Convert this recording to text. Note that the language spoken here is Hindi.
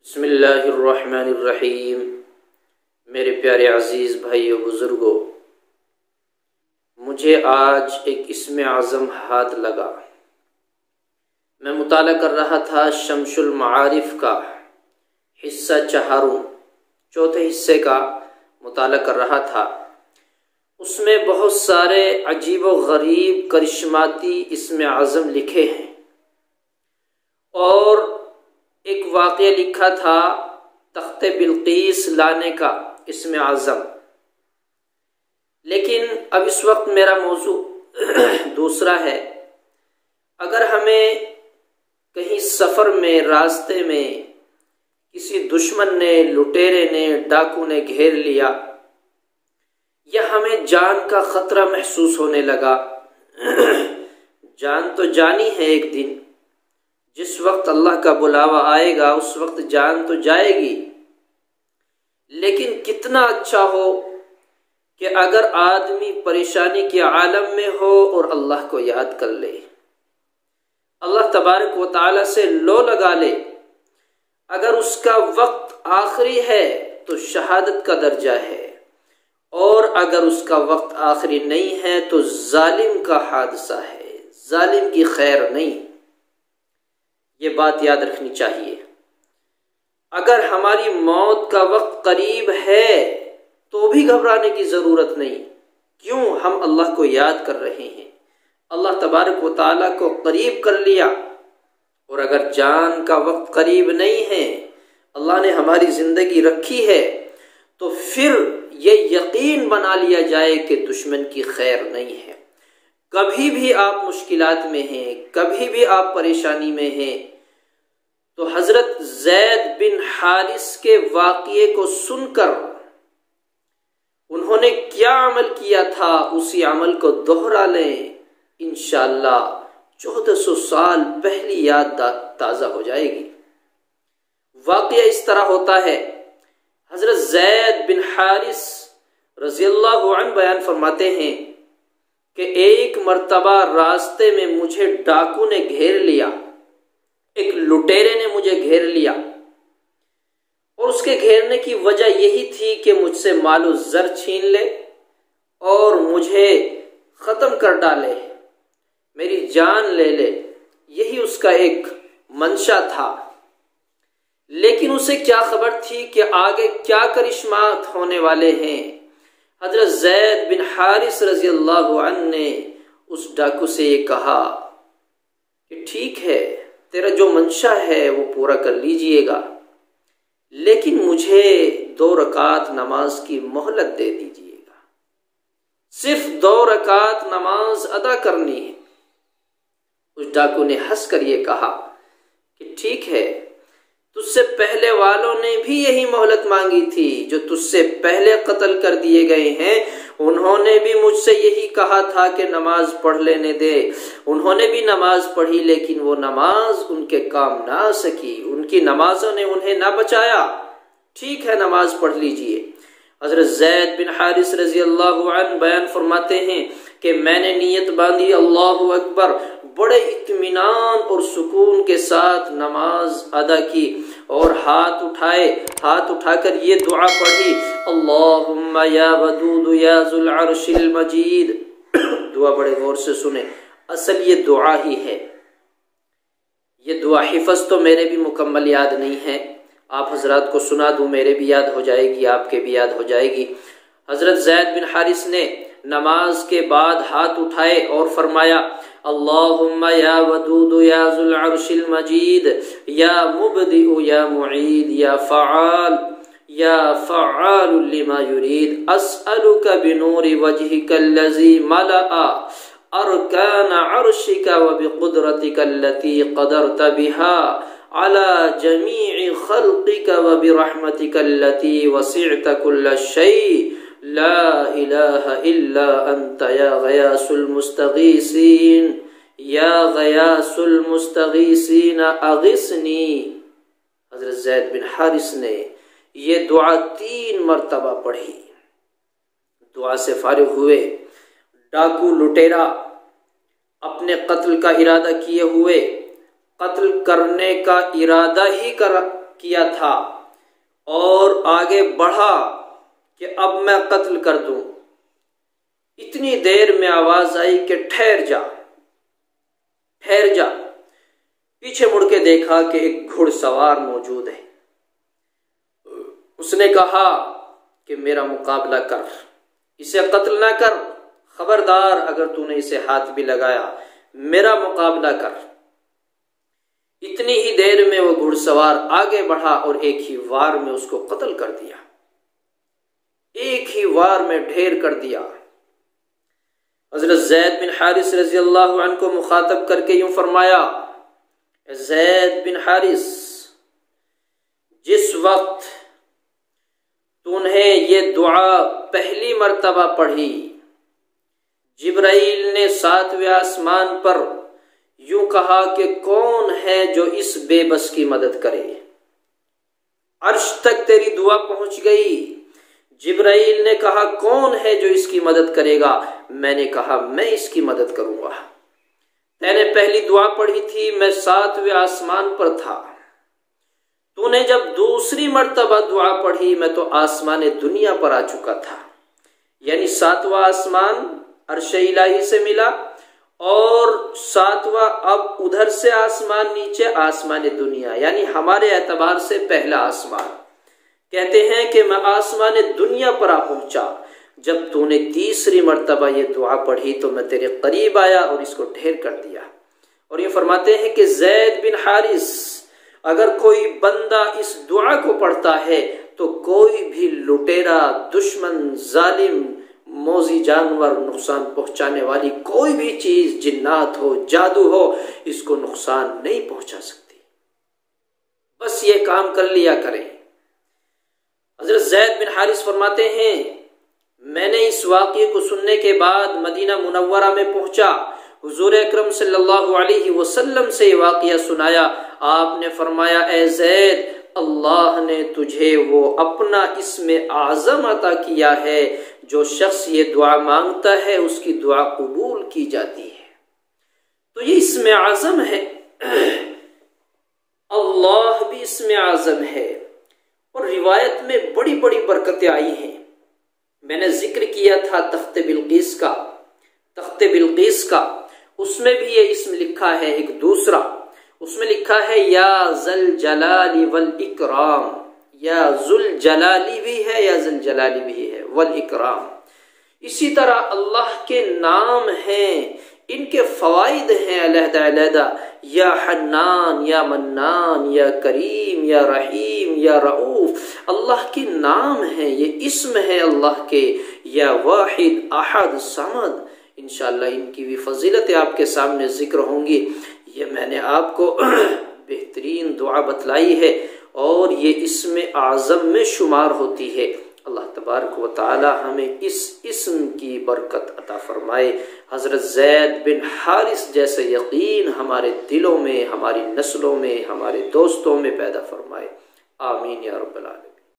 बिस्मिल्लाहिर्रहमानिर्रहीम। मेरे प्यारे अज़ीज़ भाइयों बुज़ुर्गों, मुझे आज एक इस्म आज़म हाथ लगा। मैं मुताला कर रहा था शम्सुल मआरिफ का हिस्सा चौथे हिस्से का मुताला कर रहा था। उसमें बहुत सारे अजीब व गरीब करिश्माती इस्म आज़म लिखे हैं और एक वाक़या लिखा था तख्ते बिल्कीस लाने का इस्म आज़म। लेकिन अब इस वक्त मेरा मौजू दूसरा है। अगर हमें कहीं सफ़र में, रास्ते में किसी दुश्मन ने, लुटेरे ने, डाकू ने घेर लिया या हमें जान का ख़तरा महसूस होने लगा, जान तो जानी है, एक दिन जिस वक्त अल्लाह का बुलावा आएगा उस वक्त जान तो जाएगी। लेकिन कितना अच्छा हो कि अगर आदमी परेशानी के आलम में हो और अल्लाह को याद कर ले, अल्लाह तबारक व तआला से लो लगा ले। अगर उसका वक्त आखिरी है तो शहादत का दर्जा है, और अगर उसका वक्त आखिरी नहीं है तो जालिम का हादसा है, जालिम की खैर नहीं। ये बात याद रखनी चाहिए। अगर हमारी मौत का वक्त करीब है तो भी घबराने की ज़रूरत नहीं। क्यों? हम अल्लाह को याद कर रहे हैं, अल्लाह तबारक व तआला को करीब कर लिया। और अगर जान का वक्त करीब नहीं है, अल्लाह ने हमारी ज़िंदगी रखी है, तो फिर ये यकीन बना लिया जाए कि दुश्मन की खैर नहीं है। कभी भी आप मुश्किलात में हैं, कभी भी आप परेशानी में हैं, तो हजरत ज़ैद बिन हारिस के वाक़ये को सुनकर उन्होंने क्या अमल किया था, उसी अमल को दोहरा लें, इंशाअल्लाह 1400 साल पहली याद ताज़ा हो जाएगी। वाक़या इस तरह होता है। हजरत ज़ैद बिन हारिस रज़ियल्लाहु अन्हु बयान फरमाते हैं कि एक मर्तबा रास्ते में मुझे डाकू ने घेर लिया, एक लुटेरे ने मुझे घेर लिया, और उसके घेरने की वजह यही थी कि मुझसे मालो ज़र छीन ले और मुझे ख़त्म कर डाले, मेरी जान ले ले। यही उसका एक मंशा था। लेकिन उसे क्या खबर थी कि आगे क्या करिश्मात होने वाले हैं। हज़रत ज़ैद बिन हारिस रज़ियल्लाहु अन्हु ने उस डाकू से ये कहा कि ठीक है, तेरा जो मंशा है वो पूरा कर लीजिएगा, लेकिन मुझे 2 रकात नमाज की मोहलत दे दीजिएगा। सिर्फ 2 रकात नमाज अदा करनी है। उस डाकू ने हंस कर ये कहा कि ठीक है, तुझसे पहले वालों ने भी यही मोहलत मांगी थी, जो तुझसे पहले कत्ल कर दिए गए हैं, उन्होंने भी मुझसे यही कहा था कि नमाज पढ़ लेने दे। उन्होंने भी नमाज पढ़ी, लेकिन वो नमाज उनके काम ना आ सकी, उनकी नमाजों ने उन्हें ना बचाया। ठीक है, नमाज पढ़ लीजिए। हज़रत ज़ैद बिन हारिस रज़ियल्लाहु अन्हु बयान फरमाते हैं कि मैंने नीयत बांधी, अल्लाहु अकबर, बड़े इत्मीनान और सुकून के साथ नमाज अदा की और हाथ उठाकर ये दुआ पढ़ी, अल्लाहुम्मा या वदूद या ज़ुल अर्शिल मजीद। दुआ बड़े गौर से सुने, असल ये दुआ ही है। ये दुआ हिफ़्ज़ तो मेरे भी मुकम्मल याद नहीं है, आप हजरात को सुना दूं, मेरे भी याद हो जाएगी, आपके भी याद हो जाएगी। हज़रत ज़ैद बिन हारिस ने नमाज के बाद हाथ उठाए और फरमाया, अल्लाहुम्मा या वदूद या ज़ुल अर्शिल मजीद या मुबदिउ या मुईद या फ़अ्आल लिमा युरीद, अस्अलुका बिनूरि वजहिकल्लज़ी मलअ अरकान अर्शिका व बिक़ुदरतिका अल्लती क़दरत बिहा अला जमीइ ख़ल्क़िका व बिरहमतिका अल्लती वसिअत कुल्ल शै, ला इलाहा इल्ला अंत या गयासुल मुस्तगीसीन, या गयासुल मुस्तगीसीन अगिस्नी। हज़रत ज़ैद बिन हारिस ने ये दुआ 3 मरतबा पढ़ी। दुआ से फारिग हुए डाकू लुटेरा अपने कत्ल का इरादा किए हुए, कत्ल करने का इरादा ही किया था और आगे बढ़ा कि अब मैं कत्ल कर दूं, इतनी देर में आवाज आई कि ठहर जा, ठहर जा। पीछे मुड़ के देखा कि एक घुड़सवार मौजूद है। उसने कहा कि मेरा मुकाबला कर, इसे कत्ल ना कर, खबरदार अगर तूने इसे हाथ भी लगाया, मेरा मुकाबला कर। इतनी ही देर में वो घुड़सवार आगे बढ़ा और एक ही वार में उसको कत्ल कर दिया, एक ही वार में ढेर कर दिया। हजरत ज़ैद बिन हारिस रज़ी अल्लाह अन्हु को मुखातब करके यूं फरमाया, ज़ैद बिन हारिस, जिस वक्त तूने ये दुआ पहली मर्तबा पढ़ी, जिब्राइल ने 7वें आसमान पर यूं कहा कि कौन है जो इस बेबस की मदद करे। अर्श तक तेरी दुआ पहुंच गई। जिब्राइल ने कहा कौन है जो इसकी मदद करेगा। मैंने कहा मैं इसकी मदद करूंगा। मैंने पहली दुआ पढ़ी थी, मैं 7वें आसमान पर था। तूने जब दूसरी मर्तबा दुआ पढ़ी, मैं तो आसमान दुनिया पर आ चुका था। यानी 7वां आसमान अर्श इलाही से मिला और 7वां अब उधर से आसमान नीचे आसमान दुनिया, यानी हमारे एतबार से पहला आसमान। कहते हैं कि मैं आसमान दुनिया पर आ पहुंचा। जब तूने तीसरी मर्तबा ये दुआ पढ़ी तो मैं तेरे करीब आया और इसको ढेर कर दिया। और ये फरमाते हैं कि ज़ैद बिन हारिस, अगर कोई बंदा इस दुआ को पढ़ता है तो कोई भी लुटेरा, दुश्मन, जालिम, मौजी जानवर, नुकसान पहुंचाने वाली कोई भी चीज, जिन्नात हो, जादू हो, इसको नुकसान नहीं पहुंचा सकती। बस ये काम कर लिया करें। हजरत ज़ैद बिन हारिस फरमाते हैं, मैंने इस वाक़ये को सुनने के बाद मदीना मुनव्वरा में पहुंचा, हुजूर अकरम सल्लल्लाहु अलैहि वसल्लम से ये वाक़या सुनाया। आपने फरमाया, ए ज़ैद, अल्लाह ने तुझे वो अपना इस्म आज़म अता किया है, जो शख्स ये दुआ मांगता है उसकी दुआ कबूल की जाती है। तो ये इस्म आज़म है, अल्लाह भी इस्म आज़म है। और रिवायत में बड़ी बड़ी बरकतें आई हैं। मैंने जिक्र किया था तख्ते बिल्कीस का, तख्ते बिल्कीस का, उसमें भी ये इस्म लिखा है। एक दूसरा उसमें लिखा है या ज़ल जलाली वल इकराम, या जुल जलाली भी है या ज़ल जलाली भी है, वल इकराम। इसी तरह अल्लाह के नाम हैं, इनके फवाइद हैं अलहदा अलहदा, या हन्नान, या मन्नान, या करीम, या रहीम, या रऊफ। अल्लाह के नाम हैं, ये इस्म है अल्लाह के, या वाहिद, अहद, समद। इंशाअल्लाह इनकी भी फजीलतें आपके सामने जिक्र होंगी। ये मैंने आपको बेहतरीन दुआ बतलाई है और ये इस्म आज़म में शुमार होती है। अल्लाह तबारक व तआला हमें इस इस्म की बरकत अता फरमाए। हज़रत ज़ैद बिन हारिस जैसे यकीन हमारे दिलों में, हमारी नस्लों में, हमारे दोस्तों में पैदा फरमाए। आमीन या रब्बल आलमीन।